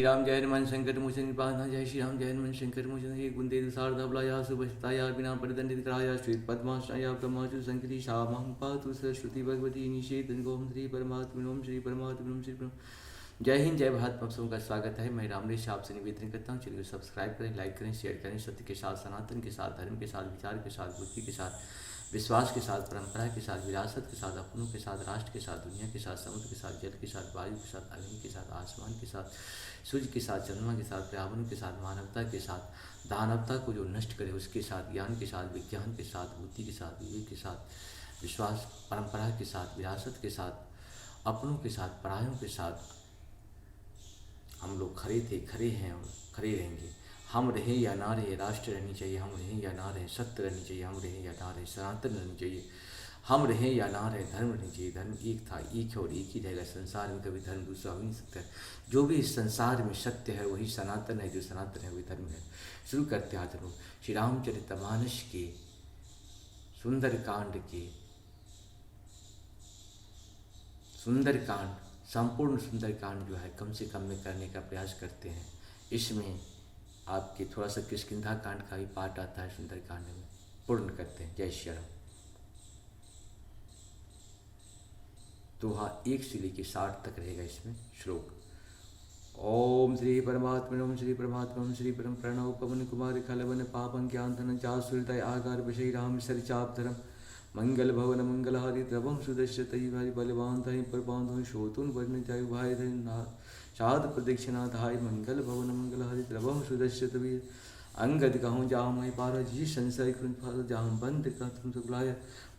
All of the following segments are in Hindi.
श्री राम जय हनुमान शंकर मोचन निपात जय श्री राम जय हनुमान शंकर मोचन हे कुंदे शारदाबलाया सुभस्ताया बिना परिदंडित कराया श्वेत पद्माश्रया ब्रह्माचु संकृति शामं पातु सरस्वती भगवती निषेधन गोम श्री परमात्मनोम श्री परमात्मनोम श्री परम। जय हिंद जय भारत। आप सबका स्वागत है। मैं रामरेश आपसे निवेदन करता हूँ, चलिए सब्सक्राइब करें, लाइक करें, शेयर करें। सत्य के साथ, सनातन के साथ, धर्म के साथ, विचार के साथ, बुद्धि के साथ, विश्वास के साथ, परंपरा के साथ, विरासत के साथ, अपनों के साथ, राष्ट्र के साथ, दुनिया के साथ, समुद्र के साथ, जल के साथ, वायु के साथ, अग्नि के साथ, आसमान के साथ, सूर्य के साथ, चंद्रमा के साथ, पर्यावरण के साथ, मानवता के साथ, दानवता को जो नष्ट करे उसके साथ, ज्ञान के साथ, विज्ञान के साथ, बुद्धि के साथ, विवेक के साथ, विश्वास, परंपरा के साथ, विरासत के साथ, अपनों के साथ, परायों के साथ हम लोग खड़े थे, खड़े हैं और खड़े रहेंगे। हम रहे या ना रहे, राष्ट्र रहनी चाहिए, हम रहें या ना रहे, सत्य रहनी चाहिए, हम रहें या ना रहे, सनातन रहनी चाहिए, हम रहें या ना रहे, धर्म रहनी चाहिए। धर्म एक था, एक है और एक ही रहेगा। संसार में कभी धर्म दूसरा हो नहीं सकता। जो भी इस संसार में सत्य है वही सनातन है, जो सनातन है वही धर्म है। शुरू करते हैं आज लोग श्री रामचरितमानस के सुंदरकांड संपूर्ण सुंदरकांड जो है कम से कम में करने का प्रयास करते हैं। इसमें आपके थोड़ा सा किष्किंधा कांड का भी पाठ आता है सुंदरकांड में, पूर्ण करते हैं। जय श्री राम। दोहा 1 से लेकर 60 तक रहेगा इसमें श्लोक। ओम श्री परमात्मनोम श्री परमात्मनोम श्री परम प्रणव पवन कुमार खलवन पापं ज्ञानधन जासुरदय आगार विषय राम सरिचापधरम मंगल भवन मंगलहारी द्रवम सुदश्य तय भारी बलवान तय परबांधो शोतुन वर्ण जय भाई शाद प्रदक्षिणा धाय मंगल भवन मंगलहारी द्रवम सुदश्य तभी अंगद कहूँ जाम मई पारा जी संशय कृत जाम बंद का तुम सुखलाय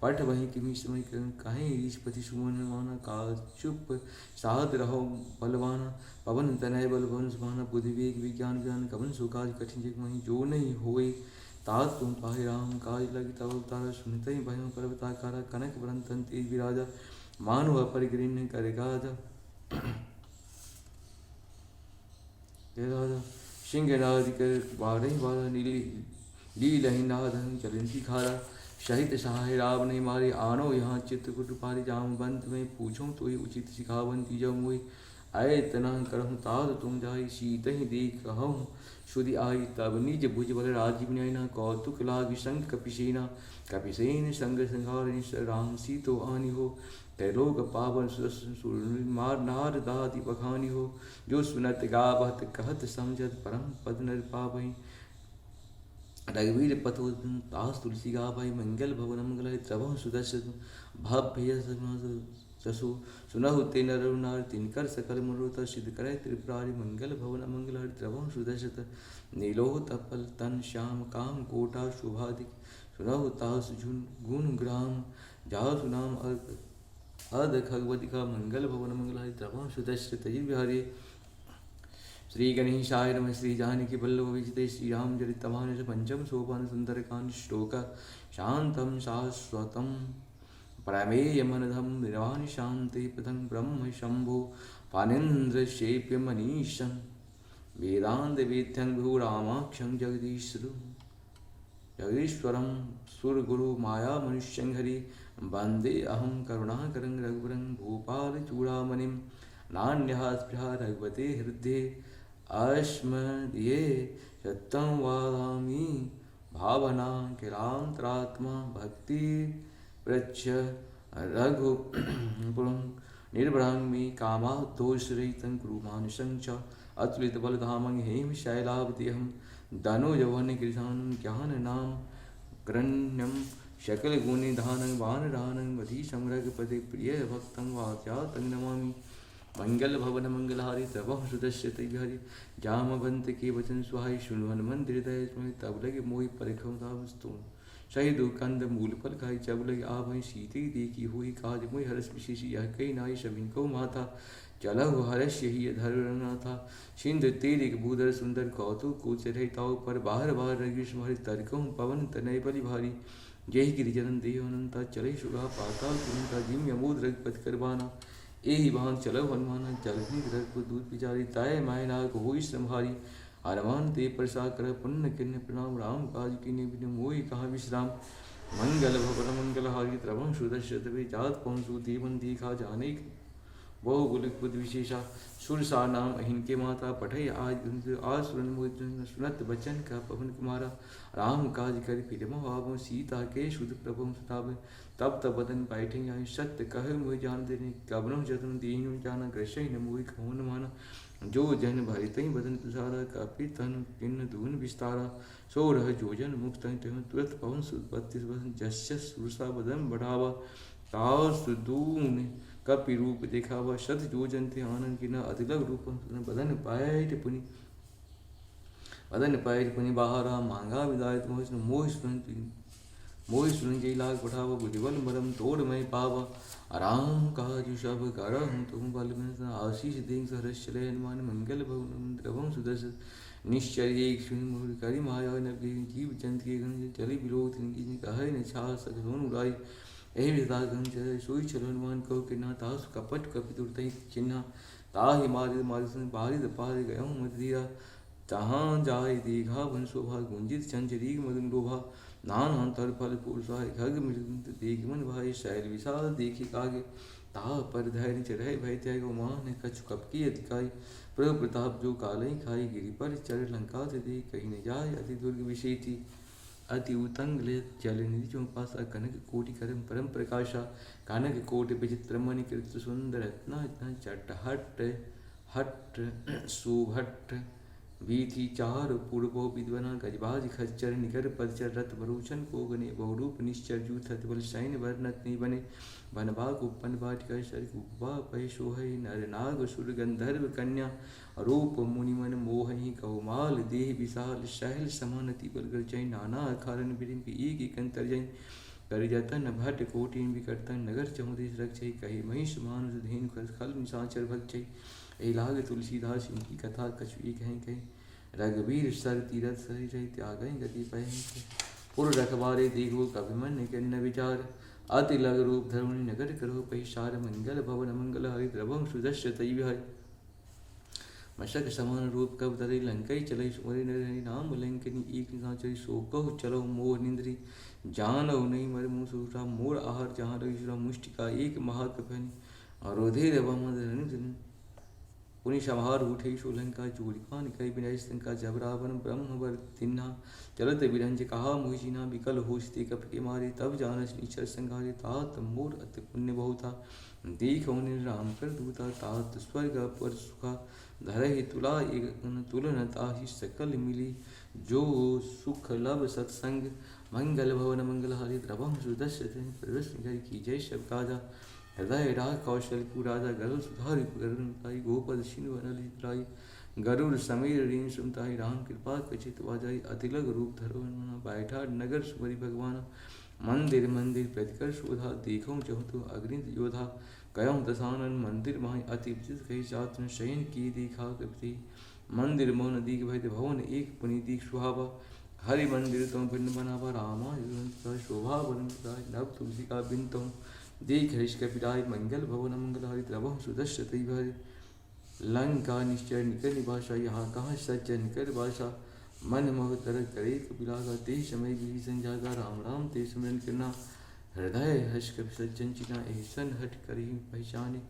पठ वहीं किमी समय कहें ईशपति सुमन माना का चुप साध रहो बलवाना पवन तनय बलवन सुमाना बुद्धि विवेक विज्ञान ज्ञान कवन सुकाज कठिन जग वहीं जो नहीं होए तात तुम पाहि राम काज लगी तब अवतारा सुनत ही भयों पर्वताकारा कनक वरंतन तेज विराजा मानव परिगृह करेगाजा सिंहनाद कर बारह बारह लीलही नादन चलती खारा शहित सहाय राव ने मारे आनो यहाँ चित्रकूट पारी जाम बंद में पूछूं तो ही उचित सिखावंती जब मोई आय तना करहूँ ताद तुम जाई शीत ही देख कहूँ शुद्धि आई तब निज भुज बल राजीव नयना कौतुक लाग संग कपिसेना कपिसेन संग संहार राम सीतो आनी हो तैलोक पावन मार नार दाति बखानी हो जो सुनत गावत कहत समझत परम पद नर पावई रघुवीर पतो तास तुलसी गावई मंगल भवन मंगल त्रवह सुदर्श भव्य ससु सुनहु ते नर नार तिनकर सकल मरुत सिद्ध करे त्रिपुरारी मंगल भवन मंगल त्रवह सुदर्शत नीलोह तपल तन श्याम काम कोटा शुभाधिक सुनहु तास झुन गुण ग्राम जाह सुनाम अद खगवतिका मंगल भवन मंगल त्रवह सुदर्शत विहारी। श्री गणेशाय नमः। श्री जानकी वल्लभ विजिते श्री रामचरितमानस पंचम सोपान सुंदरकांड श्लोक शांतम शाश्वतम प्रमेयमनधम निर्वाण शांति पदं ब्रह्म शंभो फानेन्द्र शेप्य मनीषं वेदांत वेद्यं भूरामाक्षं जगदीश्वरं सुरगुरु माया मनुष्यं हरि वंदे अहं करुणाकरं रघुवरं भूपाल चूड़ामणिं नान्यः स्पृहा रघुवते हृदये अस्मदीये सत्यं वादामि भावना किलांतरात्मा भक्ति प्रच्छ रघुपुरं निर्भरां मे कामा दोषरहितं कुरु मानसं च अतुलित बलधामं हेम शैलावत्यहं धनो यौवन कृशानं ज्ञाननाम ग्रण्यं शकल गुणिधानं वानरानं वधीशं रघुपते प्रिय भक्तं वात्यातं नमामि मंगल भवन मंगलहारी तब सुदश्य तैहरि जामवंत के वचन सुहाई सुनवन मंदिर दय तब लगे मोहि परिखम धावस्तु शहीद कंद मूल फल खाई जब लगे आ भई सीते देखी हुई काज मोहि हरस विशेष यह कई नाई सबिन को माता चलहु हर्ष यही धरना था सिंधु तेर एक भूधर सुंदर कौतुक को चढ़े ताऊ पर बाहर बाहर रगिश भरि तर्कहु पवन तनय बलि भारी जय गिरिजन देह अनंता चले सुगा पाताल तुमता जिम यमोद रघुपत करबाना एहि बांध चलो हनुमाना जलधि रघुपत दूत पिचारी ताय माय नाग होई संहारी हनुमान ते प्रसा कर पुण्य किन्य प्रणाम राम काज की निबिन मोहि कहा विश्राम मंगल भवन मंगल हारी त्रवं सुदर्शत वे जात पहुँचू देवन देखा जाने बहु गुलिक बुद्ध विशेषा सुरसा नाम अहिन के माता पठई आज सुनत बचन का पवन कुमारा राम काज कर फिर भाव सीता के शुद्ध प्रभु सुताब तब तब बदन बैठे आई सत्य कह मुझे जान देने कबनों जतन दीन जाना कृष्ण न मोहि कौन माना जो जन भरि तई बदन तुषारा कापी तन किन्न दून विस्तारा सो रह जोजन मुक्त तुरंत पवन सुत 32 बदन जस्य सुरसा बदन बढ़ावा तास दून कपि रूप देखावा शत जोजन थे आनंद की न अतिलग रूप बदन पाए पुनि बाहरा मांगा विदायत मोह सुन जय लाग पठावा बुद्धिबल मरम तोड़ मैं पावा आराम काज सब कर तुम बल में आशीष दें सहरस चले हनुमान मंगल भवन द्रवम सुदर्शन निश्चय एक सुन करी माया नबी जीव जंत के गण चली विरोध कहे न छा सकन उड़ाई एहि विदा गण चले सोई चल हनुमान कहो कि ना तास कपट कपि दुर्तहि चिन्हा ताहि मारि बारिद पार गयो मदीरा तहाँ जाय दीघा वन शोभा गुंजित चंचरीग मदन लोभा नान अंतर फल पुरुषाय खग मृदुंत देख मन भाई शैल विशाल देखी कागे ता पर धैर्य चढ़े भय त्याग मान कछु कपकी अधिकाई प्रभु प्रताप जो कालई खाई गिरि पर चढ़ लंका से दे कहीं न जाय अति दुर्ग विषय थी अति उतंग ले जल निधि चौपासा कनक कोटि करम परम प्रकाशा कनक कोटि विचित्र मणि कृत सुंदर रत्ना इतना चट हट सुभट वीथी चार पूर्वो विद्वना गजबाज खच्चर निकर पदचर रथ भरूषण को गने बहुरूप निश्चर जूथत बल सैन्य वर्णत नहीं बने बनबाग उपन बाटिका शर उपवा पय सोहै नर नाग सुर गंधर्व कन्या रूप मुनिमन मोहि कौमाल देह विशाल शैल समानति बलगर जय नाना अखारन बिरिम एक अंतर जय कर जतन भट कोटिन विकर्तन नगर चमुदेश रक्षय कहे महिष मानुष धेनु खल निशाचर भक्षय लाग तुलसीदास इनकी कथा कछुई कहें रघुवीर सर तीरथ सही रही त्याग गति पह पुर रखबारे देखो कभिमन न विचार अति लग रूप धर्मणि नगर करो पहिसार मंगल भवन मंगल हरि द्रवम सुदस्य तई विहर मशक समान रूप कब धरे लंकई चलई सुमरि नर हरि नाम लंकनी एक नाचई सो कहो चलो मोह निंद्री जान नहीं मर मुँह सुरा मोर आहार जहाँ रही मुष्टिका एक महाकपनि अरोधे रवम पुनि संहार उठे सोलंका चूलिकान कई विनय शंका जब रावण ब्रह्मवर तिन्हा चलत विरंज कहा मोहिना विकल होशते कप के मारे तब जानस नीचर संघारे तात मोर अति पुण्य बहुता देख राम कर दूता तात स्वर्ग पर सुखा धरहि तुला एक तुलन ताहि सकल मिली जो सुख लब सत्संग मंगल भवन मंगल हरि द्रवम सुदस्य प्रवेश की जय शब काजा हृदय राग कौशलपुर राजा गरुड़ सुधारी गरुड़ताई गोपद शिनु अनलितराई गरुड़ समीर रीन सुमताई राम कृपा कचित वाजाई अतिलग रूप धरो बैठा नगर सुमरि भगवान मंदिर मंदिर प्रतिकर शोधा देखो चहु अग्नित योधा कयों दशानन मंदिर माहि अति विचित कही चातन शयन की देखा कपि मंदिर मौन दीख भय भवन एक पुनि दीख सुहावा हरि मंदिर तुम भिन्न बनावा रामा शोभा बन नव तुलसी का बिन तुम देख हृष कपिराय मंगल भवन मंगल हरि द्रवम सुदस्य तई भरे लंका निश्चय निकर निभाषा यहाँ कहाँ सच्चा निकर भाषा मन मोह तर करे कपिलागा ते समय भी संजागा राम राम ते स्मरण करना हृदय हर्ष कपि सज्जन चिना ऐसन हट करी पहचाने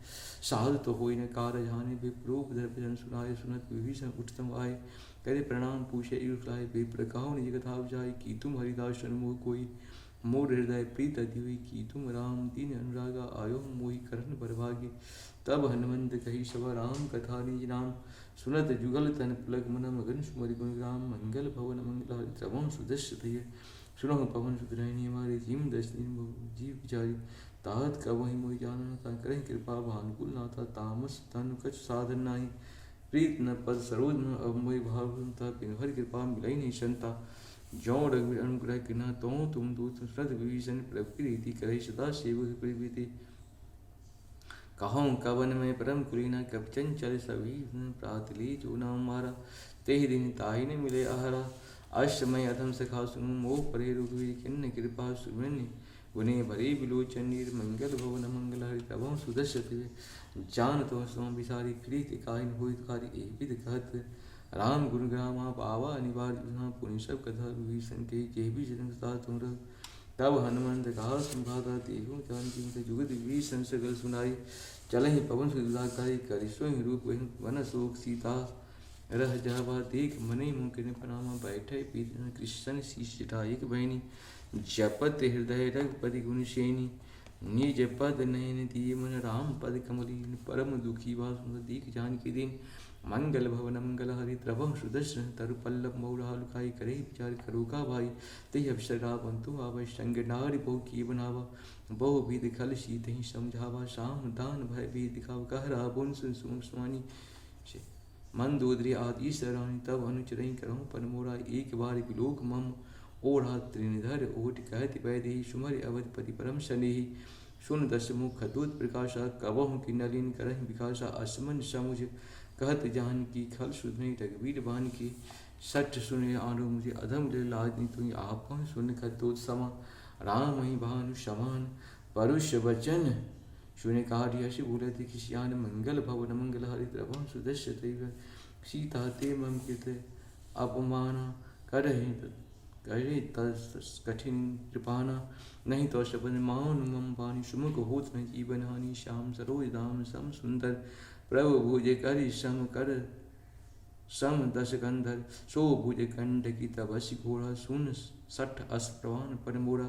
साध तो होई न कार जाने विप्रूप दर्पजन सुनाए सुनत विभीषण उत्तम आए करे प्रणाम पूछे युलाए विप्र कहो निज कथा जाय की तुम हरिदास मोह कोई मोर हृदय प्रीत अति हुई की तुम राम दीन अनुरागा आयो मोहि करण बरभागे तब हनुमंत कही सब राम कथा निज नाम सुनत जुगल तन पुलक मन मगन सुमरि गुण राम मंगल भवन मंगल हरि द्रवम सुदस्य तय सुनो पवन सुधरैनी हमारे जीव दस दिन जीव विचारी तात कवहि मोहि जाना ता करें कृपा भानुकुल नाथा तामस तनु कछ साधन नाही प्रीत न पद सरोज न अब मोहि भावता बिन हरि कृपा मिलई नहीं संता जौ रघुवीर अनुग्रह किना तो तुम दूत श्रद्ध विभीषण प्रभु की रीति करे सदा सेवक प्रीति कहूँ कवन में परम कुलीना कब चंचल सभी प्रातली जो नाम मारा ते ही दिन ताहि ने मिले आहारा अष्टमय अधम सखा सुनु मोह परे रघुवीर किन्न कृपा सुमनि गुने भरे विलोचन नीर मंगल भवन मंगल हरि तभं सुदस्य जान तो सोम विसारी प्रीति काहिन हुई कारी एक विध कहत राम गुण ग्रामा पावा अनिवार्य पुण्य सब कथा विभीषण के जे भी जनता तुम तब हनुमंत कहा संभाता देखो जानकी जुगत विभीषण सगल सुनाई चलहि पवन सुधाकारी करि सोहि रूप वन शोक सीता रह जावा देख मने मुकिन प्रणामा बैठे पीत कृष्ण शीश जटाई बहनी जपत हृदय रघुपति गुण सेनी निज पद नयन दिए मन राम पद कमलीन परम दुखी वासुन दीख जान के दिन मंगल भवन मंगल हरि द्रवम सुदर्शन तरु पल्लव मौरालुकाई करे विचार करो का भाई ते अवसर रावंतु आवै संग नारी बहु की बनावा बहु विध खल शीत ही समझावा शाम दान भय भी दिखाव कह रावण सुन सुम स्वानी मंदोदरी आदि सरानी तब अनुचरई करहूँ पर मोरा एक बार विलोक मम ओढ़ा त्रिनिधर ओट कहति वैदेही सुमर अवधपति परम शनेही सुन दश मुख दूत प्रकाशा कबहु की नलिन करह विकासा असमन समुझ कहत जान की खल सुधनी रघुवीर बान की सठ सुने आनु मुझे अधम लाजनी तुई आप सुन खतोत समा राम ही भानु समान परुष वचन सुने कार्य यश बोलते किसियान मंगल भवन मंगल हरि द्रवम सुदस्य दैव सीता ते मम कृत अपमाना करे तस कठिन कृपाना नहीं तो शबन मान मम बानी सुमुख होत न जीवन हानि श्याम सरोज दाम सम सुंदर प्रभु भुज करि सम कर सम दश कंधर सो भुज कंठ की तबसी घोड़ा सुन सठ अस प्रवान पर मोरा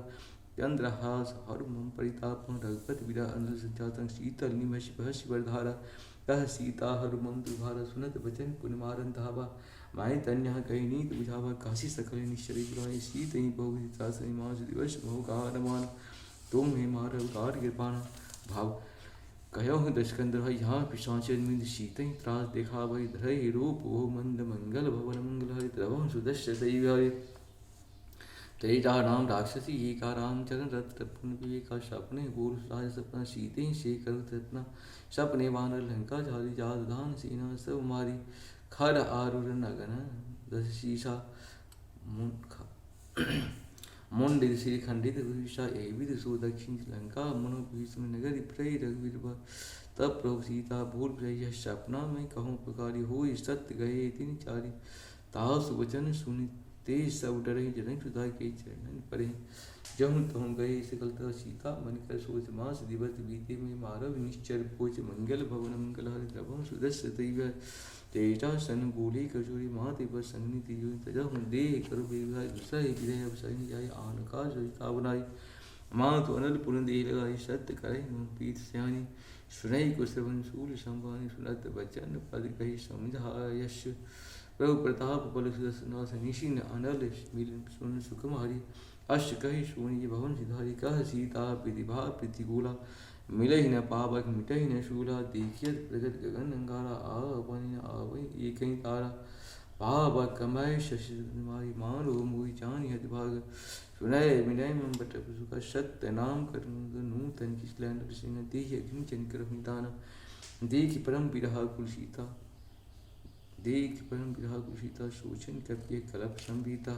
चंद्रहास हर मम परिताप रघुपति विरा अनल संजातन शीतल निमश बहस वरधारा कह सीता हर मम दुभारा सुनत वचन पुन मारन धावा माय तन्या कही नीत बुझावा काशी सकल निश्चरी बुलाए शीत ही बहु सनी मास दिवस बहु कार मान तुम ही मार उतार कृपाना भाव कहो दशकंदर यहाँ पिशाचन मिंद शीत ही त्रास देखा वही धरय रूप वो मंद मंगल भवन मंगल हरि द्रवम सुदस्य दैव तेजा राम राक्षसी ये का राम चरण रथ तपन विवेका सपने बोल राज सपना सीते से कर तपना सपने वानर लंका झाली जात धान सीना सब मारी खर आरुर नगन दस शीशा मुंड श्री खंडित विषा एविद सो दक्षिण लंका मनो भीष्म नगर प्रय रघुवीर तब प्रभु सीता भूल प्रय सपना में कहूँ पुकारी हो सत्य गए तीन चारी तास वचन सुनि ते सब डरे जनक सुधा के चरण परे जहु तहु गए सकलता सीता मन कर सोच मास दिवस बीते में मारव निश्चर पोच मंगल भवन मंगल हरि द्रवम सुदस्य दैव तेजा सन बोले कचोरी माँ दिवस संगनी तिजो तजहु दे करो बेविहार गुस्सा विदय अवसर जाय आन का सविता बनाई माँ तो अनल पुन दे लगाई सत्य करे पीत स्यानी सुनई को श्रवण शूल संभानी सुनत बचन पद कही समझा यश प्रभु प्रताप बल सुदर्शनाथ निशिन अनल मिलन सुन सुकुमारी अश कही सोनी भवन सिधारी कह सीता विधिभा प्रतिकूला मिलहि न पावक मिटहि न शूला देखियत प्रगत गगन अंगारा आवनि आवै एक ही तारा पावक कमय शशि मारी मानो मोहि जानि हति भाग सुनय विनय मम बट सुख सत्य नाम कर नूतन की स्लैंडर सिंह देहि अग्नि चंकर दाना देखि परम विरह कुल सीता देख परम विरह कुशीता शोचन कप्य कलप संभीता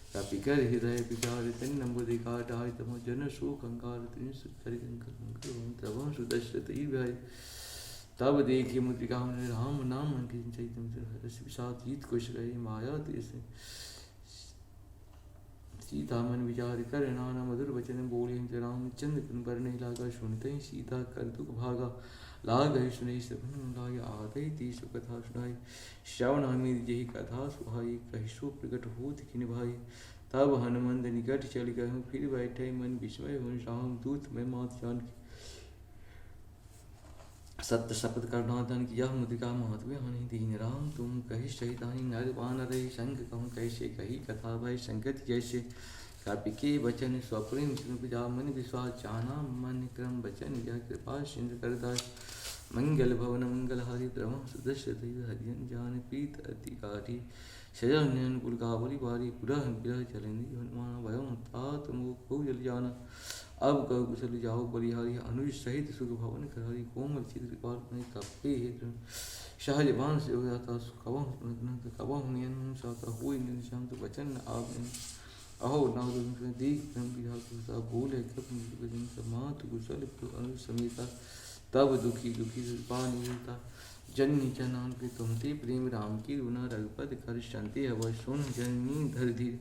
कपिकर हृदय विचार तन नंबुदिकार डाय तम जन शोक अंकार तिन सुकर कंकर तवं सुदस्य तैर्भय तब देखि मुद्रिका राम नाम अंकित चैतन्य हरस विषाद जीत कुश गए माया तेस सीता मन विचार कर नाना मधुर वचन बोले राम चंद्र कुन पर नहीं लागा सुनते सीता कर दुख भागा लाग सुनई सभन लाय आदय तीस कथा सुनाई श्रवणामी जही कथा सुहाई कहिसो प्रकट होत कि निभाई तब हनुमंत निकट चल गए फिर बैठे मन विस्मय हो राम दूत में मात जान सत्य शपथ करनादन किया मुद्रिका महत्व हनि दीन राम तुम कहि सहितानि नर वानर संग कहूँ कैसे कही कथा भय संगत जैसे कपि के वचन स्वप्रेम सुजा मन विश्वास जाना मन क्रम वचन यह कृपा सिंधु करदास मंगल भवन मंगल हरि द्रवम सुदस्य दैव हरिजन जान प्रीत अधिकारी सजन कुल कावली बारी पुरह विरह चलेंदी हनुमान भयम तात मुख जल जाना अब कह कुशल जाओ बलिहारी अनुज सहित सुख भवन करहरी कोमल चित्र कृपाल में कपे सहज बान से हो जाता कबा नियन साता हुई निशांत वचन आप अहो नाग देख ब्रह्म भूल है कब मात कुशल समेता तब दुखी दुखी पाता जननी जनान के तुमते प्रेम राम की रुना रघुपति कर शांति अवय सुन जननी धर धीर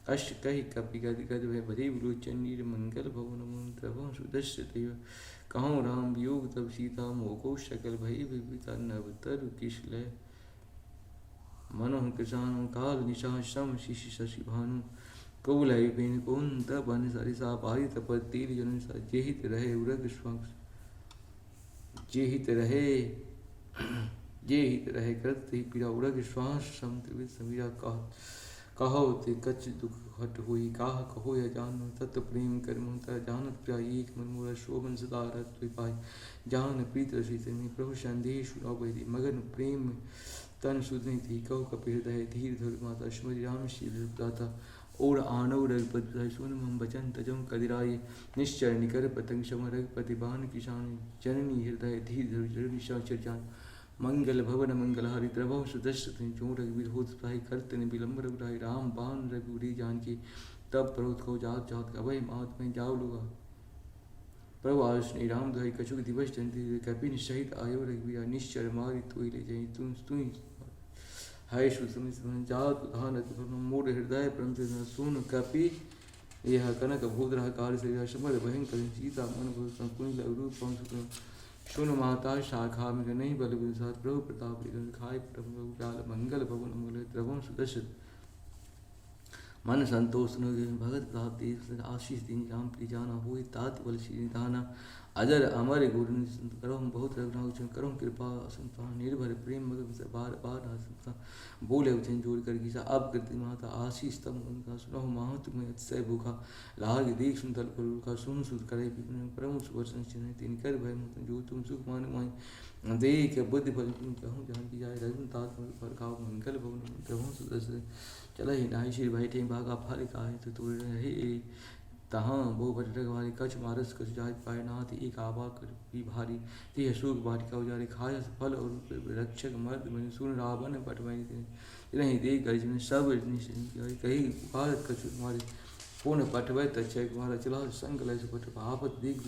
अश कही कपि गद गद भय बधे विलोचन नीर मंगल भवन मंत्र सुदस्य देव कहूँ राम वियोग तब सीता मोको शकल भई विपिता नव तरु किशलय मनोह कृषाणु काल निशा श्रम शिशि शशि भानु कौलय बिन कुंत बन सरिसा पारी तपत तीर जन जेहित रहे उरग श्वास जेहित रहे कृत पीड़ा उरग श्वास सम समीरा कहो ते कच दुख हट हुई काह कहो या जानो तत् प्रेम कर मुता जानत प्रिया एक मन मोरा शोभन सदा रत पाई जान प्रीत रसी में प्रभु संदेश अवैधि मगन प्रेम तन सुधनी थी कहो कपिल हृदय धीर धुर माता श्री राम शील दाता और आनव रघुपति सुन मम बचन तजम कदिराई निश्चय निकर पतंग शम रघुपति बान किसान जननी हृदय धीर धुर निशाचर जान मंगल भवन मंगल हरि द्रवम सुदर्शन जो रघुवीर होत प्राय करतन विलंब रघुराई राम बाण रघुरी जान की तब प्रभुत को जात जात अभय मात में जाओ लुगा प्रभु आज श्री राम दुहाई कछुक दिवस जंती कपिन सहित आयो रघुवीर निश्चर मारी तु ले जाई तुम हाय सुसमित जात धान मोर हृदय परंतु सुन कपि यह कनक भूद्रह कार्य से समर भयंकर सीता मन कुल रूप सुन माता शाखा में नहीं बल साथ प्रभु प्रताप खाय प्रभु काल मंगल भवन मंगल द्रवम सुदर्शन मन संतोष भगत प्राप्ति आशीष दिन राम प्रिय जाना हुई तात बल श्री दाना अजर अमर गुरु करो बहुत रघुनाथ करो कृपा संतान निर्भर प्रेम मग बार बार संतान बोले उचन जोड़ कर गीसा अब कृति माता आशीष तम उनका सुनो माह तुम्हें अतिशय भूखा लाग देख सुनतल पर का सुन सुध करे परम सुवर्षण चिन्ह तीन कर भय जो तुम सुख मान माई देख बुद्धि बल कहूँ जहाँ की जाए रघुनाथ पर खाओ मंगल भवन प्रभु सुदर्शन चला ही नाई श्री बैठे भागा फल का है तो तोड़ रहे तहाँ बो बटक भारी कछ मारस कछ जाय पाए नाथ एक आबा कर भी भारी ते सुख बाटिका उजारे खाय फल और रक्षक मर्द मन सुन रावण पटवाई नहीं दे गर्ज में सब कही भारत कछु मारे पूर्ण पटवै तय कुमार चला संकल पट आपत दिग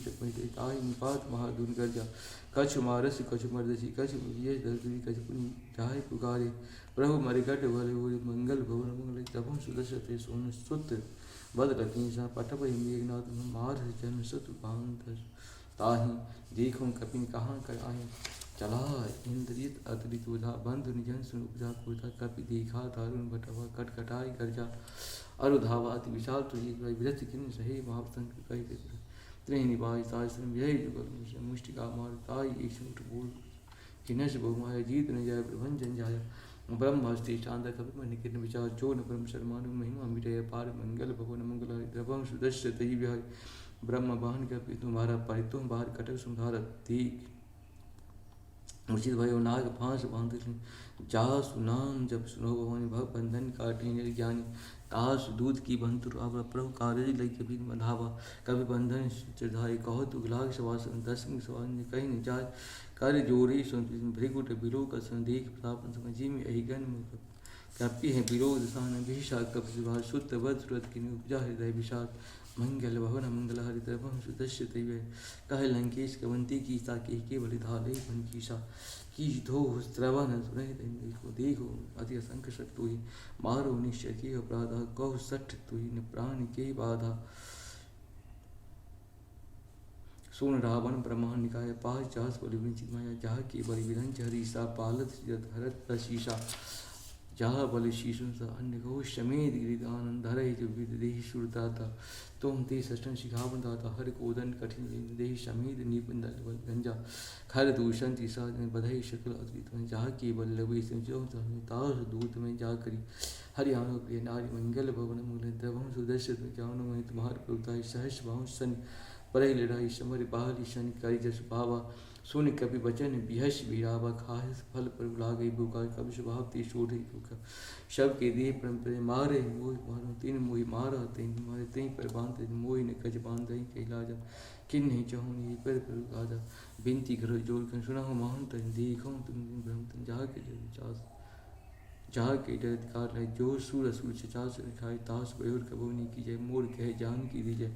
ताई निपात महादुन गर्जा कछ मारस कछ मर्दसी कछ ये दर्दी कछ पुनि जाय पुकारे प्रभु मरिकट भले मंगल भवन मंगल तब सुदर्शन सोन सुत बद लकीसा पटप मेघनाथ मार जन सतु पांत ताहि देखो कपिन कहाँ कर आए चला इंद्रित अतरित उधा बंधु निजन सुन उपजा कुर्ता कपि देखा दारुण बटवा कटकटाई गर्जा अरुधावा अति विशाल तुझी विरत किन सहे महापतंग कही त्रिहि निभाई ताश्रम यही जुगल मुष्टिका मार ताई एक उठ बोल किनस बहुमाया जीत न जाय प्रभंजन जाया ब्रह्मस्ति चांद कपि मन किरण विचार जो न ब्रह्म शर्मानु महिमा मिटय पार मंगल भवन मंगल द्रवम सुदर्श तही विहाय ब्रह्म बाहन कपि तुम्हारा परितुम बाहर कटक सुधार दीक उचित भयो नाग फांस बांध जा सुनाम जब सुनो भवानी भव बंधन काटे निर्ज्ञानी तास दूध की बंतुर आवर प्रभु कार्य लई कभी मधावा कभी बंधन चिरधाई कहो तु लाग सवासन दसम सवान कहीं न जाय कर जोरी सुन भृगुट बिलो कसन देख प्रताप समझी में अहिगन कपि है विरोध सान भीषा कप सुभा शुद्ध वध सुरत की उपजा हृदय विषाद मंगल भवन मंगल हरि द्रवम सुदस्य तैव कह लंकेश कवंती की ताके के बलिधाले बन कीसा की धो स्त्रवन सुने देखो अति असंख्य शक्त हुई मारो निश्चय के अपराधा कौ सठ तुही न प्राण के बाधा सोन रावण ब्रह्मांड निकाय पास जास बलि विंचित माया जहाँ के बलि विरंच हरीसा पालत हरत प्रशीषा जहाँ बलि शीशुन सा अन्य गो शमेद गिरिदानंद हरे जो विदेही सुरदाता तुम ते सष्टन शिखावन दाता हर कोदन कठिन देही शमेद निबंध गंजा खर दूषण तीसा बधाई शकल अद्वित में जहाँ के बल लवे जो तास दूत में जा करी हरियाणा प्रिय नारी मंगल भवन मूल द्रवम सुदर्शन में जानो में तुम्हार प्रभुता सहस भाव सन पर लड़ाई समर बाहरी शन करी जस भावा सुन कभी बचन बिहस बिरावा खास फल पर बुला गई भूखा कभी स्वभाव ते शोढ़ भूखा शब के देह परम मारे मोह मारो तीन मोहि मारा तीन मारे तीन पर बांध मोहि ने कज बांध कैला जा किन नहीं चाहूँ ये पर गाजा बिनती करो जोड़ कर सुना हो महंत देखो तुम ब्रह्म जहाँ के अधिकार है जो सूर असुर चचा से खाए तास बयोर कबोनी की जय मोर कहे जान की दी जय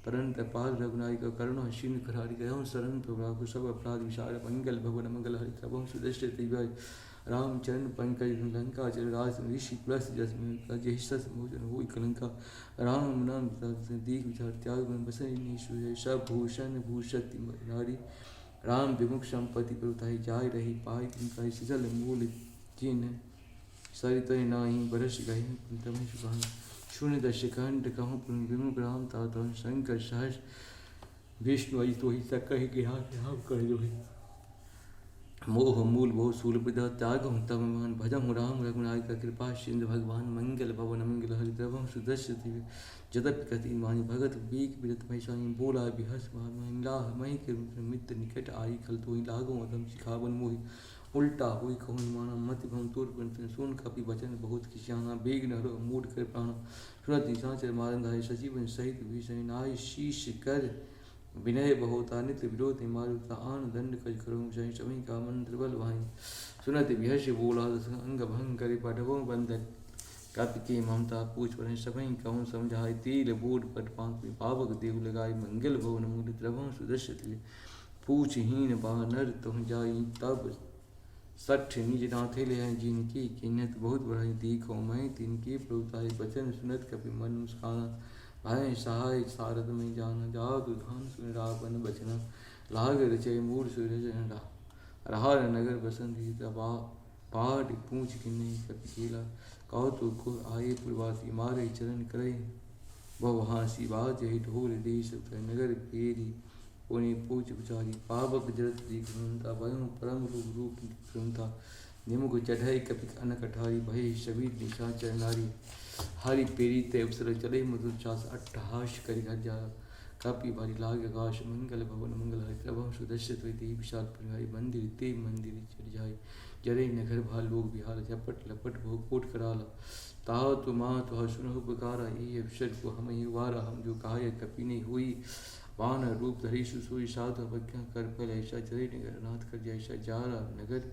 परंत पाल रघुनाई का करुणा शीन करारी गयो शरण प्रभु सब अपराध विशाल मंगल भवन मंगल हरि कबम सुदृष्ट दिव्य रामचरण पंकज लंका चल राज ऋषि प्लस जस भोजन हो कलंका राम नाम दीख विचार त्याग मन बसन सब भूषण भूषति नारी राम विमुख संपत्ति प्रभुताई जाय रही पाई तिनका सजल मूल जिन सरित नाही बरस गही तमेश बहन शून्य दशखंड कहूँ विमुख राम ता शंकर सहस विष्णु अजि तो ही सकहि गिहा कर दो मोह मूल बहु सूलपिता त्याग हूँ तब मान भजम राम रघुनाथ का कृपा सिंधु भगवान मंगल भवन मंगल हरिद्रवम सुदस्य जदप कति मानी भगत बीक बिरत महिषाणी बोला बिहस महिला मही के मित्र निकट आई खल तो लागो अधम शिखावन मोहि उल्टा हुई कौन माना मत भम तोर सुन कपि वचन बहुत किसाना बेग नरो मूड कर प्राण सुनत निशाचर मारंधाय सजीवन सहित भीषण नाय शीश कर विनय बहुता नित्य विरोध मारुता आन दंड कज करो जय समी का मंत्र बल भाई सुनत विहर्ष बोला अंग भंग करे पढ़वो बंधन कपि के ममता पूछ पर सभी कहूँ समझाए तिल बूढ़ पट पांक पावक देव लगाए मंगल भवन मूल द्रवों सुदर्श पूछहीन बानर तुम जाई तब सठ निज नाथे ले जिनकी किन्नत बहुत बढ़ाई दीखो मैं तिनकी प्रभुताई बचन सुनत कपि मन मुस्काना भय सहाय सारद में जाना जादु धान सुन रावण बचना लाग रचय मूर सूरज रहार नगर बसंत पहाड़ पूछ किन्ने कपि केला कौतुक को आये पुरवासी मारे चरण करे बहुहासी बाज ढोल देश नगर पेरी पुनि पूछ विचारी पावक जरत दिखता वयं परम रूप सुनता निमुख चढ़ाई कपि अन कठारी भय शबीर निशाचर नारी हरि पेरी ते अवसर चले मधुर चास अट्टहास करि घर जा कापी भारी लाग आकाश मंगल भवन मंगल हरि प्रभव सुदर्श त्वि विशाल परिहारी मंदिर ते मंदिर चढ़ जाए जरे नगर भाल लोग बिहार झपट लपट भो कोट कराला ताह तो माँ तुह सुनहु पुकारा ये अवसर को हम ही वारा हम जो कहा कपि नहीं हुई वान रूप धरी सुसोई साधु अवज्ञा कर फल ऐसा जरे नगर नाथ कर जैसा जारा नगर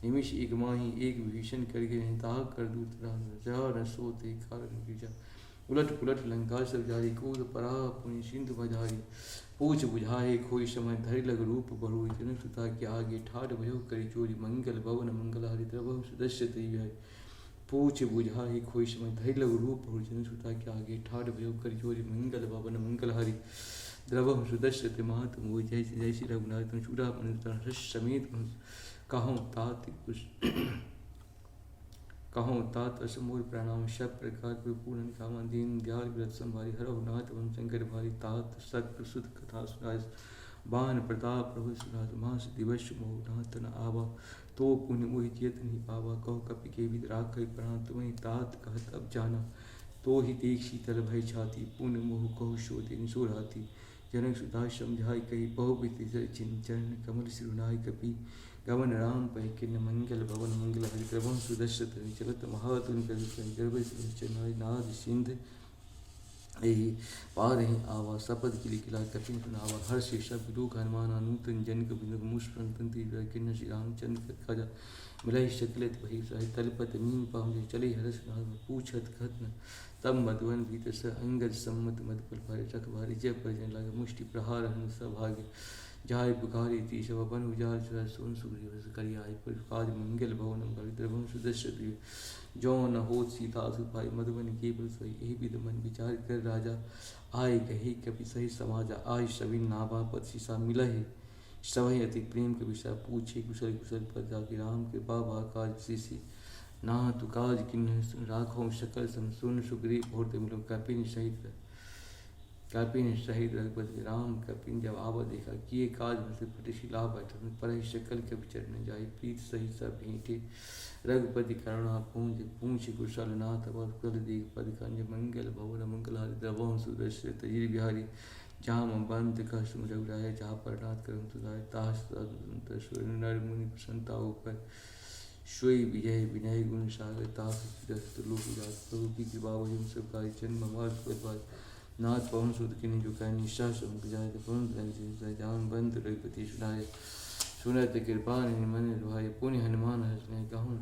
निमिष एक माही एक विभीषण करके निताह कर दूत न सोते कारण गिरजा उलट पुलट लंका सब जारी कूद परा पुनि सिंधु बजारी पूछ बुझाए खोई समय धरि लग रूप बढ़ोई जनक सुता के आगे ठाठ भयो करी चोरी मंगल भवन मंगल हरि द्रवहु सुदस्य है पूछ बुझाए खोई समय धरि लग रूप बढ़ोई जनक सुता के आगे ठाठ भयो करी चोरी मंगल भवन मंगल हरि द्रवहु सुदस्य महत मोहि जय जय श्री रघुनाथ तुम चूड़ा मन समेत कहूँ तात कुछ कहूँ तात असमूल प्रणाम सब प्रकार पूर्ण कामा दीन दयाल व्रत संभारी हरव नाथ वन शंकर भारी तात सत्य सुध कथा सुनाय बान प्रताप प्रभु सुनाथ मास दिवस मोह नाथ न आवा तो पुण्य मोहि चेत नहीं पावा कहो कपि के विद राख प्राण तुम्हें तात कहत अब जाना तो ही देख शीतल भय छाती पुण्य मोह कहु शोधे निशोराती जनक सुधा समझाई कही बहुवित चिंचन कमल सिरुनाय कपि गवन राम पै किन्न मंगल भवन मंगल हरि प्रभु सुदर्श चलत महातुन गर्भ नाद सिंध यही पार ही आवा सपद किली किला कपिन सुनावा हर शिक्षा दुख हनुमान नूतन जनक बिंदु मुस्पन तंत्री किन्न श्री रामचंद्र खजा मिलाई शकलत भई सहि तलपत मीन पाम चले हरस नाम पूछत खत्न तब मधुवन भीत स अंगद सम्मत मधुपल भारे चक भारी जय पर जन लागे मुष्टि प्रहार हन सभागे जाय पुकारी ती सब अपन उजार चुरा सोन सुग्रीव करी आय पर काज मंगल भवन द्रवम सुदर्श जो न हो सीता सुपाई मधुबन केवल सोई यही विध मन विचार कर राजा आय कही कपि सही समाजा आय सभी नाभा पद सीसा मिलहि सवहि अति प्रेम के विषय पूछे कुशल कुशल पद जाके राम के बाबा काज सीसी ना तु काज किन्ह राखो शकल सम सुन सुग्रीव भोर मिलो कपिन शहीद रघुपति राम कपिन जब आवा देखा किए काज में से प्रतिशी लाभ बैठा पर शकल के विचर न जाई प्रीत सही सब भेंटे रघुपति करुणा पूंज पूछ कुशल नाथ और कुल दीग पद कंज मंगल भवन मंगल हरि द्रवों सुदर्श तजीर बिहारी जहाँ बंद का सुम रघुराय जहाँ पर नाथ करम सुधाय ताश नर मुनि प्रसन्नता ऊपर श्वेय विजय विनय गुण सागर ताश लोक प्रभु की कृपा वजन सब कार्य जन्म मार्ग नाथ पवन सुध के जो कह निशा समुख जाए जान बंद रघुपति सुनाए सुनत कृपा मन रुहाय पुण्य हनुमान हसने कहूँ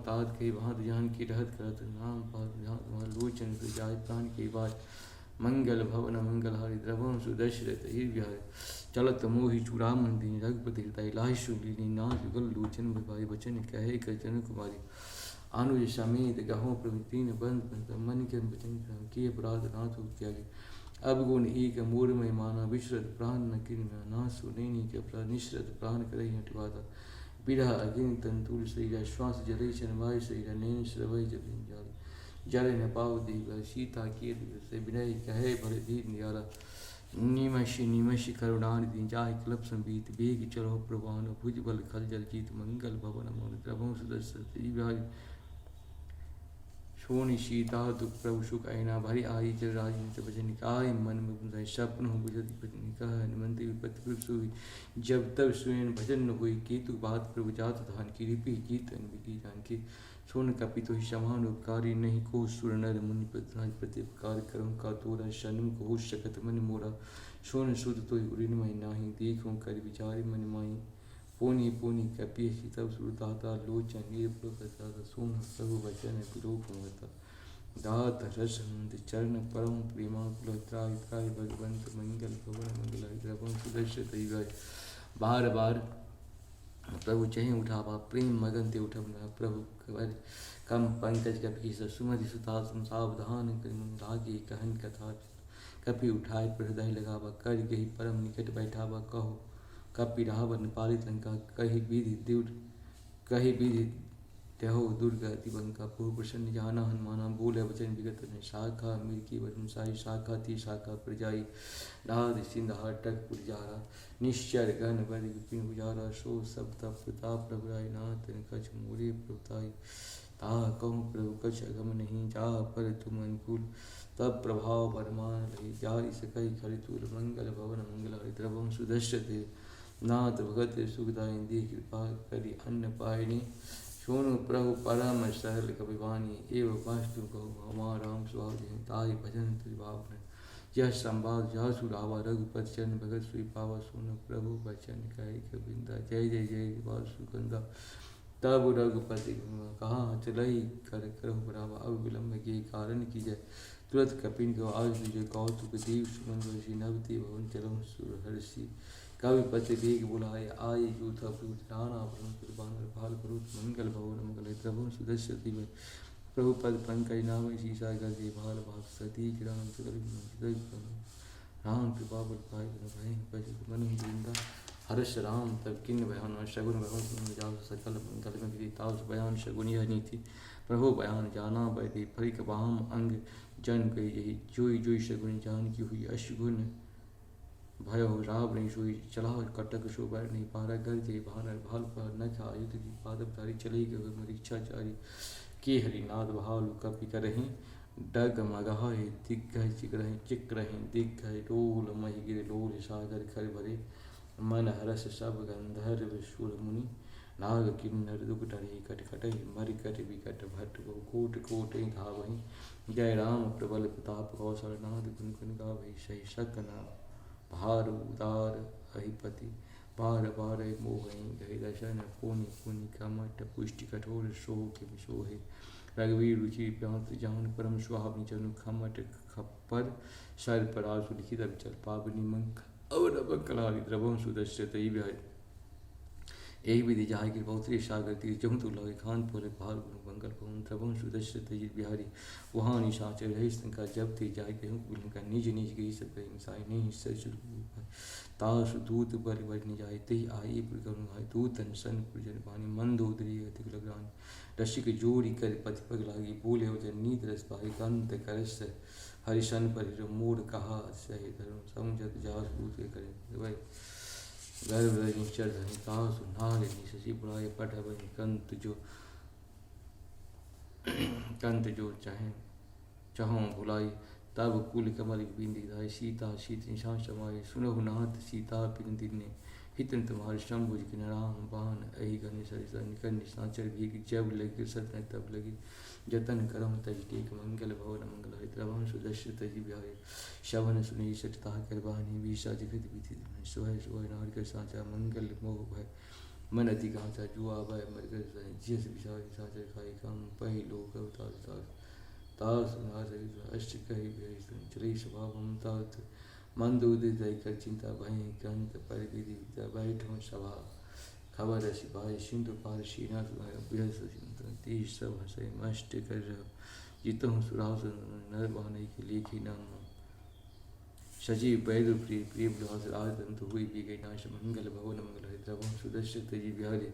तात के भात जान की रहत करत नाम पात जहाँ लोचन से जाय प्राण की बात मंगल भवन मंगल हरि द्रवम सुदर्शरत ही विहार चलत मोहि चूड़ामन दीन रघुपति हृदय लाहि सुनीनि नाथ गल लोचन भाई बचन कहे कचन कुमारी अनुज समेत गहो प्रभु तीन बंद मन के बचन किए अपराध नाथ त्यागे अब गुण एक मोर में माना विश्रत प्राण न किन ना सुनैनी के अपराध निश्रत प्राण करे हटवाता बिरह अग्नि तंतुल शरीर श्वास जलय चनवाय शरीर नैन श्रवय जलिन जाल जल न पाव देव सीता के से विनय कहे भले धीर नियारा निमश करुणानिधि जाहि क्लब संबीत बेग चलो प्रवान भुज बल खल जल जीत मंगल भवन मोर द्रवं सुदर्शन सोनि सीता दुख प्रभु सुख ऐना भरी आई जल राज भजन काय मन में सपन हो बुझति भजन कह हनुमंति विपत्ति प्रभु सोई जब तब स्वयं भजन न हुई केतु बात प्रभु जात धान की रिपि जीत विधि जान के सोन कपितो ही समान उपकारी नहीं को सुर नर मुनि प्रतनाज प्रत्युपकार करम का तोरा सन्मुख हो शकत मन मोरा सोन सुध तो उरिन मई नाही देखो कर विचार मन माई पोनी पोनी कपि तब सुरदाता लोचन निर्प्रकता सोन प्रभु वचन विलोक होता दात रस चरण परम प्रेमा कुल त्राय त्राय भगवंत मंगल भवन मंगल द्रवम सुदर्श दैवाय बार बार प्रभु चहे उठावा प्रेम मगन ते उठब प्रभु कवर कम पंकज कपि सुमति सुता सावधान कर लागे कहन कथा कपि उठाए हृदय लगावा कर गही परम निकट बैठावा कहो कपि रावण पालित लंका कही विधि त्यहो दुर्गति बंका पूर्व प्रसन्न जाना हनुमाना बोले वचन विगत ने शाखा मिर्की वचन साई शाखा थी शाखा प्रजाई नाद सिंधा टक पुरजारा निश्चर गण वर विपिन गुजारा सो सब तप प्रताप प्रभुराय नाथ कछ मोरे प्रभुताई ता कहूँ प्रभु कछ अगम नहीं जा पर तुम अनुकूल तब प्रभाव बरमान लही जारी सकई खरितुल मंगल भवन मंगल हरिद्रवम सुदर्शते नाथ भगत सुखदाय दी कृपा करी अन्न पायनी सोनु प्रभु परम सरल कविवाणी एवं वास्तु कहो हमार राम सुहाव ताय भजन त्रिभाव यह संवाद जासु रावा रघुपति चरण भगत सुई पावा सोनु प्रभु वचन कहे कविंदा जय जय जय वासुगंधा तब रघुपति कहा चलई कर करहु बरावा अब विलम्ब के कारण की जय तुरंत कपिन को आज तुझे कौतुक देव सुमन नवती भवन चलम सुरहर्षि कविपति वेग बुलाए आये यूथा प्रूत नाना बानर भाल परुत मंगल भवन मंगल द्रवम सुदर्शति में प्रभु पद पंकज नाम शीशा गर्जे भाल भाग सती राम राम कृपा बल पाए भय पशु मनु वृंदा हर्ष राम तब किन्न बयान शगुन भगवत जाओ सकल मंगल में विधि ताउस बयान शगुन यह नीति प्रभु बयान जाना बैदे फरिक वाम अंग जन गई यही जोई जोई शगुन जान की हुई अशगुन भय हो रावण सोई चला कटक शो बैर नहीं पारा गर जय भानर भाल पर न आयुध की पादपधारी चली गए मरीक्षाचारी के हरिनाथ भाल कपि करहीं डग मगह दिग्गह चिक रहे दिग्गह डोल मही गिर लोल सागर खर भरे मन हरस सब गंधर्व शूर मुनि नाग किन्नर दुख डरे कट कट मरिकट विकट भट्ट गो कोट कोट धावहीं जय राम प्रबल प्रताप कौशलनाथ गुण गुण गावै सही सकना भार उदार अहिपति बार बार मोहि गहि दर्शन पुनि पुनि कमट पुष्टि कठोर सोह के विशोहे रघुवीर रुचि प्यांत जान परम सुहावनी जनु खमट खप्पर सर पर आसु लिखित विचल पावनी मंक अवर बंकलारि द्रवम सुदर्शत यही विधि जहाँ की बहुतरी सागर तीर जम तो लगे खान पोले भाल बंगल भवन द्रवम सुदर्शत बिहारी वहाँ निशाचर रही संका जब थे जाय गहूँ का निज निज गई सब हिंसाई नहीं सचुर तास दूत बल बल नि जाए तही आई प्रगुण भाई दूतन सन पुरजन पानी मंदोदरी अतिक लगान रसिक जोड़ी कर पति पग लागी बोले हो जन नीत रस पाई गंत करस हरिशन पर मोड़ कहा सही धर्म समझत जास दूत के करे भाई गर्भ निश्चर धनी तास नारे शशि बुलाए पट बनी कंत जो चाहे चाहों भुलाई तब कुल कमल बिंदी धाय सीता शीत निशान समाये सुनहु नाथ सीता पिन दिने हितन तुम्हारे शंभुज के नाम बान अहि घन सरिता निकल निशाचर भी जब लगी सतन तब लगी जतन करम तज टेक मंगल भवन मंगल हरिद्रवम सुदर्श तज बिहारी शवन सुनी सटता करवानी विषा जगत विधि सोह सोह नार के साचा मंगल मोह भय मन अति गांचा जुआ भय मरगर जिस विषा साचर खाई काम पहि लोक अवतार तास नास अष्ट कहि चली स्वभाव तात मन दूध कर चिंता भय कंत पर विधि बैठो सभा खबर सिपाही सिंधु पार शीनाथ तीस सब हसे मष्ट कर जितहु सुराव नर बहने के लिखी नाम सजीव वैद प्रिय प्रिय विलास राज दंतु हुई भी गई नाश मंगल भवन मंगल द्रवम सुदर्श तेजी बिहारी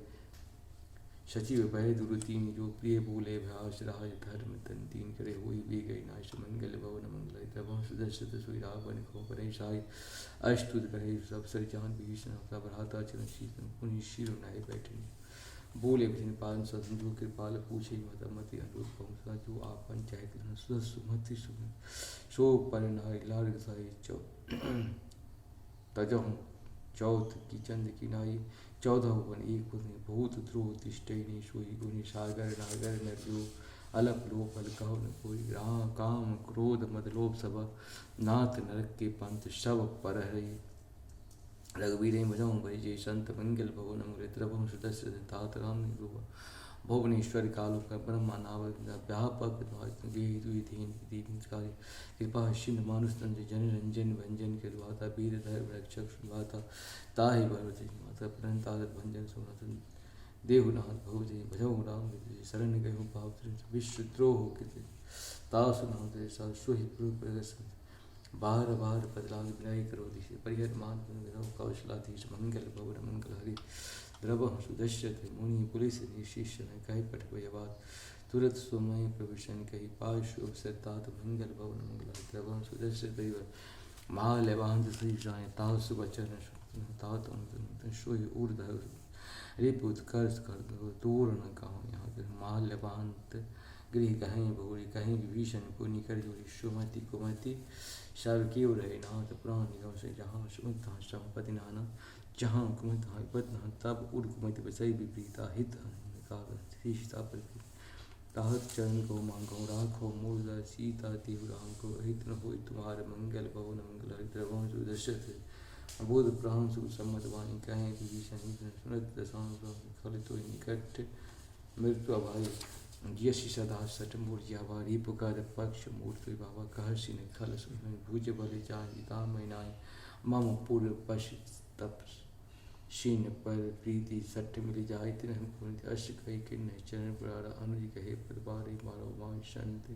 सचिव भय दुरुतीन जो प्रिय बोले भ्यास राज धर्म तन तीन करे हुई भी गई नाश मंगल भवन मंगल द्रवम सुदर्श सुई रावण को परे साई अष्टुत करे सब सर जान भीषण अपना भ्राता चरण शीतन पुनि शिरो नाय बैठे बोले भजन पालन सदन कृपाल पूछे मत मति अनुरूप पहुँचा जो आपन चाहे सुमति सुन सो पर नाय लार्ग साई चौ तजहु चौथ की चंद की नाई 14 वन एक पुण्य भूत ध्रुव तिष्ठिनी सोई गुनि सागर नागर नरजो अलप लोप अल कहो न कोई राम काम क्रोध मद लोभ सब नाथ नरक के पंथ सब पर हरे रघुवीर भजऊ भय जय संत मंगल भवन मुरे द्रवम सुदस्य तात राम निरूप भुवनेश्वर कालो का ब्रह्मा नाव व्यापक दीनकारी कृपा शिन मानुष तंज जन रंजन भंजन के द्वाता वीर धैर्य रक्षक सुनवाता ताहि भरत माता प्रणता भंजन सुनतन देवनाथ भवजय भजौ राम शरण गयो भाव विश्वद्रोह कृत तासु नाम ते सोहि प्रगस बार बार बदलाव विनय करो दिशे परिहर मान कौशलाधीश मंगल भवन मंगल हरि द्रव सुदश्यते मुनि पुलिस शिष्य ने कही पठ भयवाद तुरंत सोमय प्रभुषण कही पाशु तात मंगल भवन मंगल द्रव सुदश्यते महालवांत श्री जाए ताव सुबचन तात सोई ऊर्ध रिपुत कर्ज कर दो दूर न गाँव यहाँ के महालवांत गृह कहीं भूरी कहीं विभीषण को निकर जोड़ी सुमति कुमति सर्व की रहे नाथ प्राण निगम से जहाँ सुमता संपति नाना जहाँ कुमत हाइपत तब उड़ कुमत बसई विपरीता हित सीता पर ताहत चरण को मांगो राखो मूर्धा सीता तिहु राम को हित न हो तुम्हारे मंगल भवन मंगल द्रवम सुदर्शत बोध प्राण सुसम्मत वाणी कहें विभीषण सुनत दशांग खलित निकट मृत्यु अभाई यशि सदा सट मूर्जावा रिपुकार पक्ष मूर्ति बाबा कहर्षि ने खल सुन भुज बल जाता मैनाय मम पूर्व पश तप शीन पर प्रीति सट मिल जाय तिन्ह पुण्य अश कही किन्न चरण पुरारा अनुज कहे पदबारी मारो मां संत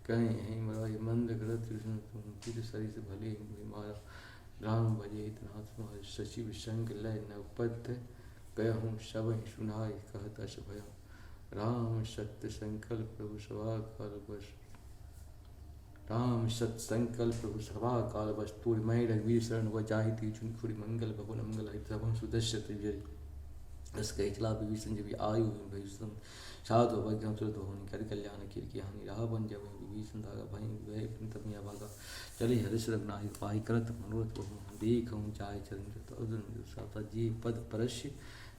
कहें है मराय मंद ग्रत तुम चिर सरिस भले हुए मारा राम भजे नाथ मार सचिव संग लय नवपथ कहूँ सब सुनाय कहत अश भय राम सत्य संकल्प प्रभु सभा काल बस राम सत संकल्प प्रभु सभा काल बस तोड़ मय रघुवीर शरण व जाहि चुन खुरी मंगल भवन मंगल हितम सुदश्य अस कही चला विभीषण जब आयु भीषण साधु भज्ञ तुरंत होनी कर कल्याण कीर की हानि रावण जब विभीषण धागा भय भय तम या भागा चले हरिश रघुनाथ पाई करत मनोरथ बहु देखऊँ चाय चरण साता जी पद परस्य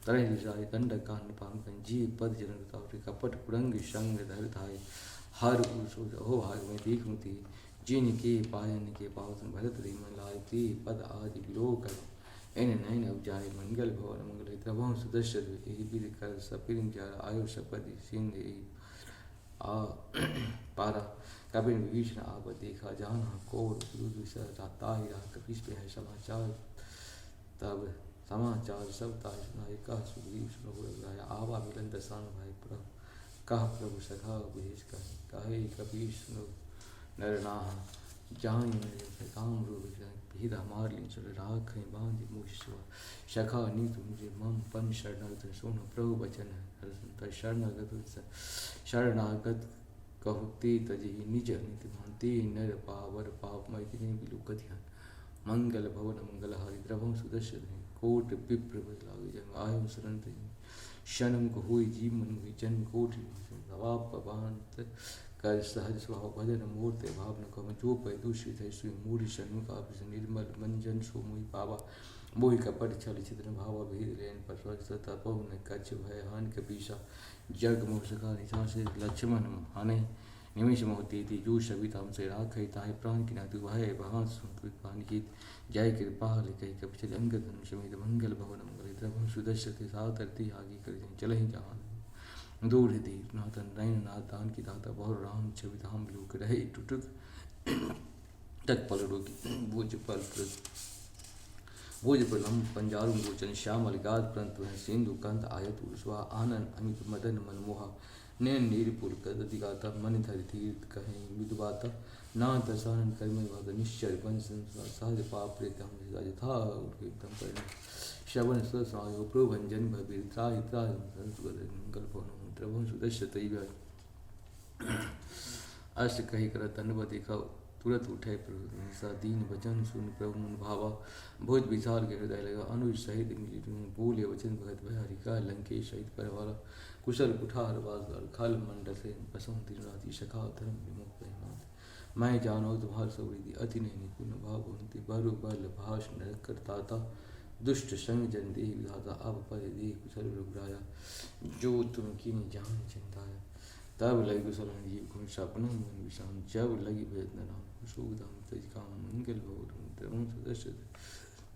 तरह जाय दंड कान पांकन जी पद जनता कपट कुरंग संग धर धाय हर हो भाग में देखूँ थी जिन के पायन के पावसन भरत रे मन लाय ते पद आदि विलोक इन नयन उपजाय मंगल भवन मंगल द्रवम सुदर्श विद कर सपिर आयु सपदि सिंह आ पारा कपिन विभीषण आप देखा जाना कौर ताहि राह कपिस पे है समाचार तब समाचार सब ताहि सुनाए कह सुग्रीव सुनो आवा मिलन दसान भाई प्रभु कह प्रभु सखा भेज कहे कपीश सुनो नर नाह जान काम रूप हीरा मार ली चल राख बांध मुझ सखा नीतु मुझे मम पन शरणागत सोन प्रभु वचन शरणागत कहते तजे निज नित भांति नर पावर पाप मैथिली बिलु कथियान मंगल भवन मंगल हरि द्रवम सुदर्शन कोट विप्र लागे जंग आयु शरण क्षण को हुई जीव मन हुई जन्म कोटि भावापवांत कर सहज स्वभाव भजन मूर्ति भाव न कम जो पै दूषित है सुई मूढ़ षण्मुख निर्मल मंजन सो मुहि पावा मोहि कपट छल छिद्र भावा भेद लेन पर तपहु न कच्छ भय हान कपीसा जग मोह सका निशा से लक्ष्मण हाने निमिष मोहती थी जो सविताम से राख ताहि प्राण की नातु भय भगवान सुन पान की जय कृपा लिखई कपिचल अंग धनुष समेत मंगल भवन मंगल द्रवम सुदर्शते सातरती आगे कर चल ही जहान दूर दीप नाथन नयन नाथ दान की दाता बहु राम छवि धाम लोक रहे टुटुक तत्पलड़ों की भोज प्रलम पंजारुं गोचन श्यामल गाद परंतु है सिंधु कंत आयत उर्स्वा आनंद अमित मदन मनमोहा नैन नीरपुर कदिगाता मन धर तीर्थ कहें विदुबाता ना दशानन कर्मे वाद निश्चर पंच सहज पाप प्रेत हम यथा एकदम करने श्रवण ससायो प्रोभंजन भबीर त्राहि त्राहि संस्कृत मंगल भवन द्रवं सुदश्य तैव अष्ट कही कर तनव देखा तुरंत उठे प्रभु सा दीन वचन सुन प्रभु मन भावा भोज विचार के हृदय लगा अनुज सहित बोले वचन भगत भय का लंकेश सहित परवाला कुशल कुठार वासगार खल मंडल से बसों दिन राति शखा धर्म विमुख नाथ मैं जानो तुम्हार सवृद्धि अति नहीं निपुण भाव भवंती बरु बल भाष नरक करताता दुष्ट संग जन देह विधाता अब पर देह कुशल रघुराया जो तुम की जान चिंताया तब लगी कुशल जीव को सपनों मन विषाम जब लगी वेदना नाम सुखधाम तज काम मंगल भवन सदस्य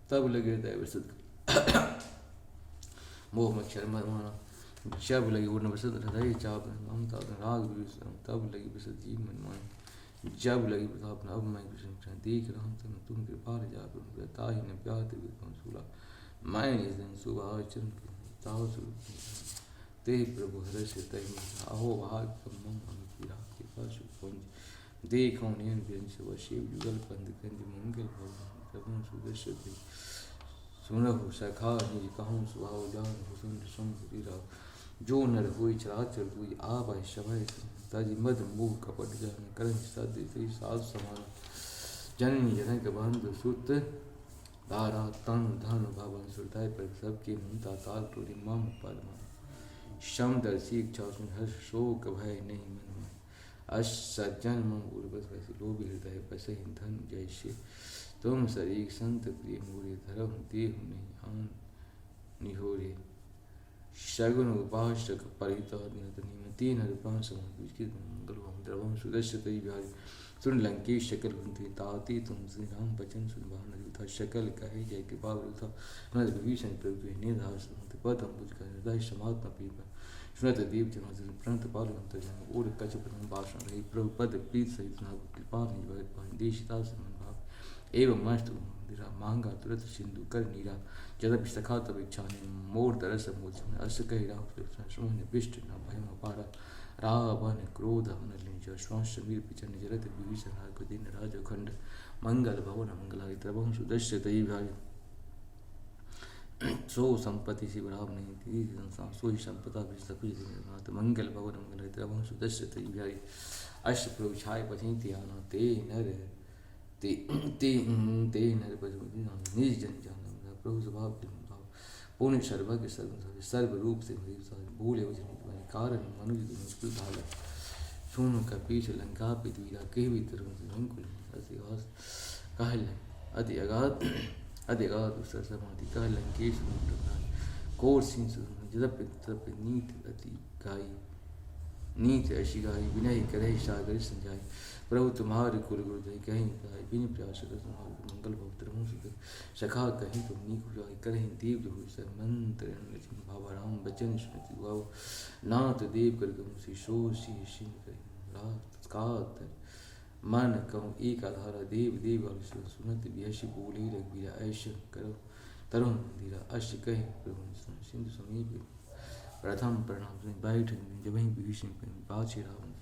तब लगे दैवसद मोह मक्षर मरमाना जब लगी उड़न वसद हृदय चाप ममता राग विश्राम तब लगी वसद जीव मन मान जब लगी प्रताप अब मैं कृष्ण देख रहा हूँ तुम कृपाल जा ताहि न प्यार सूला मैं इस दिन सुबह चरण ते प्रभु हर से तय अहो भाग मम अनुपीरा कृपा सुपंज देखो नयन व्यंश व शिव युगल पंद कंज मंगल भवन प्रभु सुदर्श दे सुनहु सखा निज कहूँ सुभाव जान हुसन सुंदरी जो नर हुई चराचर दुई आभय सभय तज मद मोह कपट जन करन सद साध समान जननी जनक बंधु सुत दारा तन धन भवन सुरताय पर सबके मुंता ताल टोरी मम पद शम दर्शी इच्छा सुन हर्ष शोक भय नहीं मन में अश सज्जन मम उर्वत वैसे लोभ हृदय बसहि धन जैसे तुम सरीक संत प्रिय मोरे धरम देहु नहीं आन निहोरे शगुन उपासक परित निमति नरपान समूह मंगल द्रवम सुदर्श तई बिहारी सुन लंकेश शकल कुंती ताती तुम श्री राम बचन सुन भान था शकल कहे जय कृपा था नद विभीषण प्रभु निधार पद अम्बुज कर हृदय समात्मा पीप सुनत देव जन प्रणत पाल जन और कच प्रथम भाषण रही प्रभु पद प्रीत सहित नाग कृपा निज भगत पानी देशिता समन भाव एवं मस्त दिरा मांगा तुरंत सिंधु कर नीरा जदपि सखा तब इच्छा ने मोर तरस मोच में अस कही राम समूह विष्ट न भय पारा रावण क्रोध अनलिंज श्वास वीर पिचन जरत विभीषण को दिन राज खंड मंगल भवन मंगलाय द्रवं सुदश्य तई भाई सो संपत्ति से बराब नहीं थी संसार सो ही संपदा भी सब कुछ मंगल भवन मंगलाय द्रवं सुदश्य तई भाई अष्ट प्रभु छाय पथि त्याना ते नर ते ते ते नर पद निज जन जान प्रभु स्वभाव पूर्ण सर्वज्ञ सर्व रूप से भूले वचन कारण मनुज मुश्किल भाला सुन कपीश लंका पृथ्वीरा कह भी तरंकुल कहल अति अगाध उसर समाधि कह लंकेश कोर सिंह जदप तप नीत अति गाई नीत ऐसी गाई विनय करे सागर संजाई प्रभु तुम्हारे कुल गुरुदय कहीं गाय बिन प्रयास मंगल भवत्र सुध सखा कहीं तुम नी गुजाई करें देव जो मंत्र भावा राम बचन स्मृति भाव नाथ देव कर गम से शोषी सिंह करें रात कात मन कहूँ एक आधारा देव देव सुनत बिहसी बोले रघुवीरा ऐश करो तरुण धीरा अश कहीं प्रभु सिंधु समीप प्रथम प्रणाम बैठ जब वहीं विभीषण पाछे रावण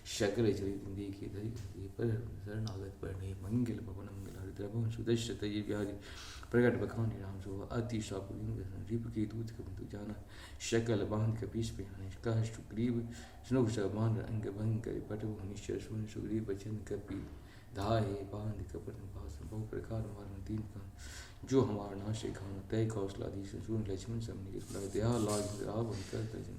शकल चरित देखे धरी पर शरणागत पढ़ने मंगल भवन मंगल द्रवं सुदश्य तय व्याधि प्रकट बखानी राम सो अति शापुलिंग रिप के दूत कबंतु जाना शकल बांध कपीस पे कह सुग्रीव स्नुभ समान अंग भंग करे पटु निश्चय सुन सुग्रीव बचन कपि धाये बांध कपट भास बहु प्रकार मारन तीन कान जो हमार नाशे खान तय कौशलाधीश सुन लक्ष्मण समनि के दया लाग रावण कर तजन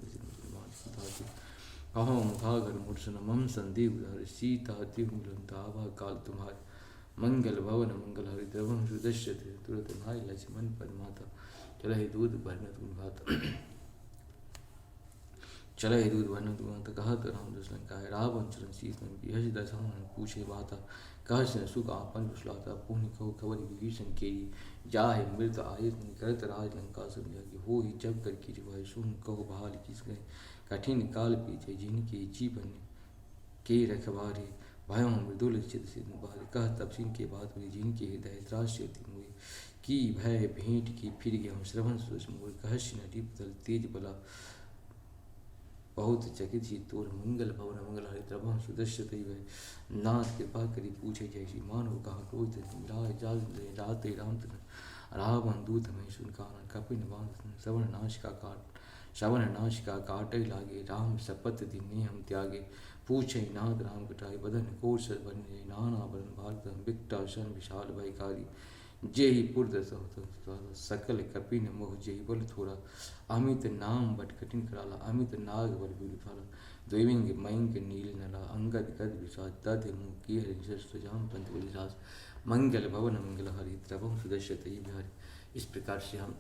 कहो मुखागर मूर्छन मम संदेव उदार सीता तिहुलंतावा काल तुम्हारे मंगल भवन मंगल हरि द्रवं सुदश्य तुरत भाई लक्ष्मण पदमाता चले दूध भरन तुम भाता चले दूध भरन तुम भाता कहा तो राम दशरथ का रावण चरण सीत यश दशान पूछे बाता कह सुख आपन कुशलाता पुण्य कहो खबर विभीषण के जाहे मृत आयत करत राज लंका समझा कि हो ही जब कर की भाई सुन कहो बहाल किस गए कठिन काल पीछे जिनके जीवन के रखवारे भयो मृदुल चित सिंह बाल कह तब सिंह के बात हुई जिनके हृदय त्रास हुई की भय भेंट की फिर गया हम श्रवण सोच मोर कहस्य नटी बदल तेज बला बहुत चकित ही तोर मंगल भवन मंगल हरि द्रवम सुदस्य वह नाथ कृपा करी पूछे जय श्री मानव कहाँ क्रोध राय जाल रात राम रावण दूत में सुन कान कपिन बांध श्रवण नाश का काट श्रवण नाश का काटे लागे राम शपथ दिने हम त्यागे पूछे नाथ राम कटाई बदन कोश बन नाना बदन भारत विकटाशन विशाल भयकारी जेहि पुरद सकल कपिन मोह जेहि बल थोड़ा अमित नाम बट कठिन कराला अमित नाग बल विफल द्विविंग मयंक नील नला अंगद गद विषाद तद मुख की हरि सुजाम पंत बलिराज मंगल भवन मंगल हरि द्रवम सुदर्शत बिहारी। इस प्रकार से हम